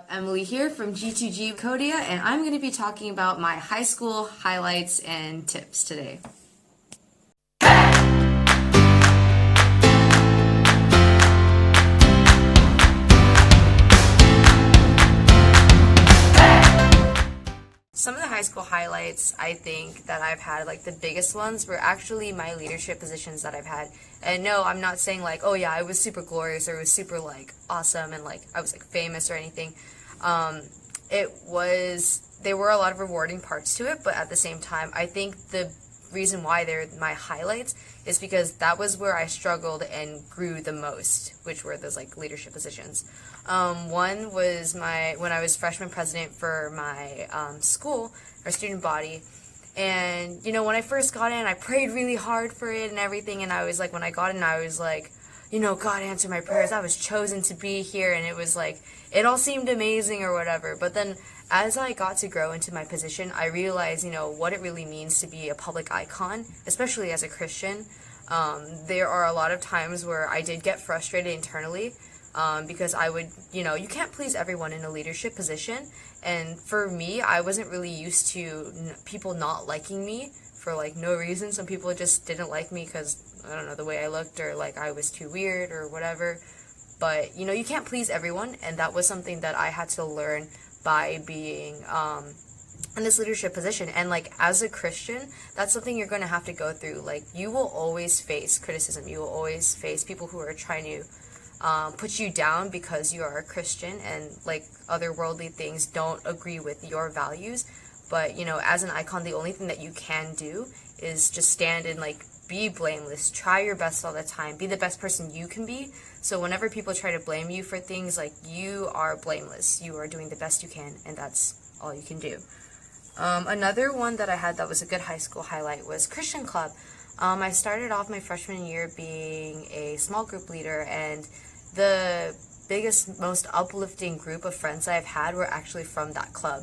Emily here from G2G Codia, and I'm going to be talking about my high school highlights and tips today. Some of the high school highlights I think that I've had, like the biggest ones, were actually my leadership positions that I've had. And no, I'm not saying like, oh yeah, I was super glorious or it was super like awesome and like I was like famous or anything. There were a lot of rewarding parts to it, but at the same time, I think the reason why they're my highlights is because that was where I struggled and grew the most, which were those like leadership positions. One was when I was freshman president for my school, our student body. And, you know, when I first got in, I prayed really hard for it and everything. And I was like, when I got in, I was like, you know, God answered my prayers. I was chosen to be here. And it was like, it all seemed amazing or whatever. But then as I got to grow into my position, I realized, you know, what it really means to be a public icon, especially as a Christian. There are a lot of times where I did get frustrated internally. Because I would, you know, you can't please everyone in a leadership position. And for me, I wasn't really used to people not liking me for like no reason. Some people just didn't like me because, I don't know, the way I looked or like I was too weird or whatever. But, you know, you can't please everyone. And that was something that I had to learn by being in this leadership position. And like as a Christian, that's something you're going to have to go through. Like you will always face criticism. You will always face people who are trying to put you down because you are a Christian and like other worldly things don't agree with your values. But, you know, as an icon, the only thing that you can do is just stand and like be blameless, try your best all the time, be the best person you can be. So whenever people try to blame you for things, like you are blameless, you are doing the best you can, and that's all you can do. Another one that I had that was a good high school highlight was Christian Club. I started off my freshman year being a small group leader, and the biggest, most uplifting group of friends I've had were actually from that club.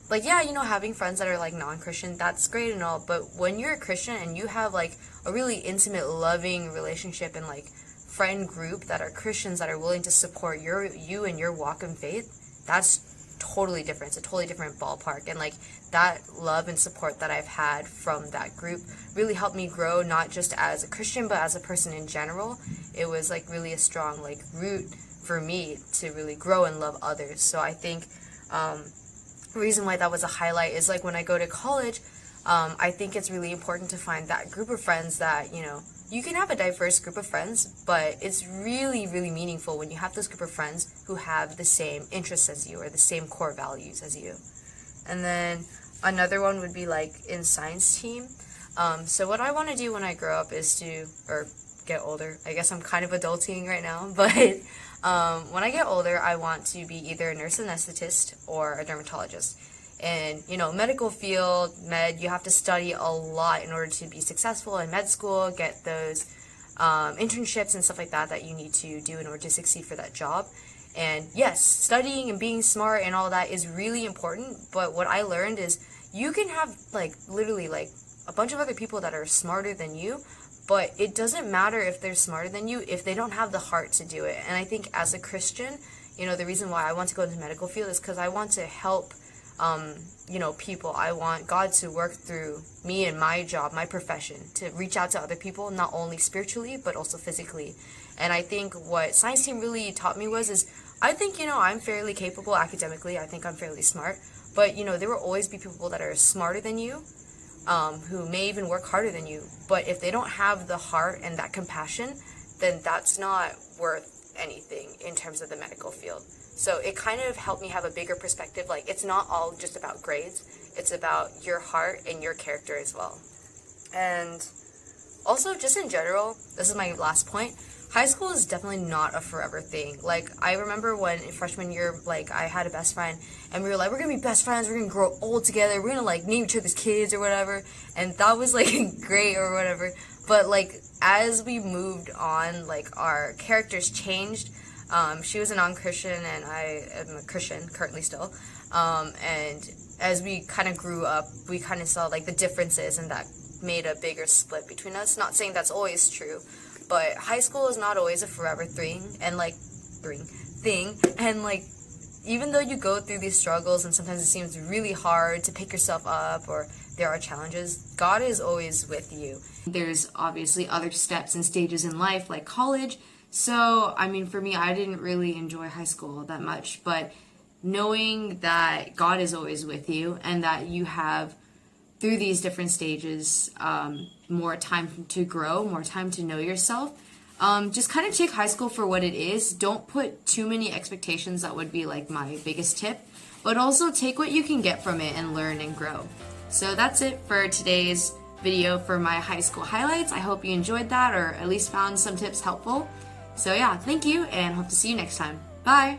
Like, yeah, you know, having friends that are like non-Christian, that's great and all, but when you're a Christian and you have like a really intimate, loving relationship and like friend group that are Christians that are willing to support you and your walk in faith, that's totally different. It's a totally different ballpark. And like that love and support that I've had from that group really helped me grow, not just as a Christian but as a person in general. It was like really a strong like root for me to really grow and love others. So I think the reason why that was a highlight is like when I go to college, I think it's really important to find that group of friends that, you know, you can have a diverse group of friends, but it's really, really meaningful when you have this group of friends who have the same interests as you or the same core values as you. And then another one would be like in science team. So what I want to do when I grow up is or get older, I guess I'm kind of adulting right now, but when I get older, I want to be either a nurse anesthetist or a dermatologist. And, you know, medical field, you have to study a lot in order to be successful in med school, get those internships and stuff like that you need to do in order to succeed for that job. And yes, studying and being smart and all that is really important, but what I learned is you can have like literally like a bunch of other people that are smarter than you, but it doesn't matter if they're smarter than you if they don't have the heart to do it. And I think as a Christian, you know, the reason why I want to go into the medical field is because I want to help you know, people. I want God to work through me and my job, my profession, to reach out to other people, not only spiritually, but also physically. And I think what science team really taught me I think, you know, I'm fairly capable academically. I think I'm fairly smart. But, you know, there will always be people that are smarter than you, who may even work harder than you. But if they don't have the heart and that compassion, then that's not worth anything in terms of the medical field. So it kind of helped me have a bigger perspective. Like, it's not all just about grades. It's about your heart and your character as well. And also, just in general, this is my last point, high school is definitely not a forever thing. Like, I remember when in freshman year, like, I had a best friend, and we were like, we're gonna be best friends, we're gonna grow old together, we're gonna, like, name each other's kids or whatever. And that was, like, great or whatever. But, like, as we moved on, like, our characters changed. She was a non-Christian and I am a Christian currently still, and as we kind of grew up, we kind of saw like the differences, and that made a bigger split between us. Not saying that's always true, but high school is not always a forever thing, and like even though you go through these struggles and sometimes it seems really hard to pick yourself up or there are challenges, God is always with you. There's obviously other steps and stages in life like college. So, I mean, for me, I didn't really enjoy high school that much, but knowing that God is always with you and that you have, through these different stages, more time to grow, more time to know yourself. Just kind of take high school for what it is. Don't put too many expectations. That would be like my biggest tip. But also take what you can get from it and learn and grow. So that's it for today's video for my high school highlights. I hope you enjoyed that or at least found some tips helpful. So yeah, thank you and hope to see you next time. Bye!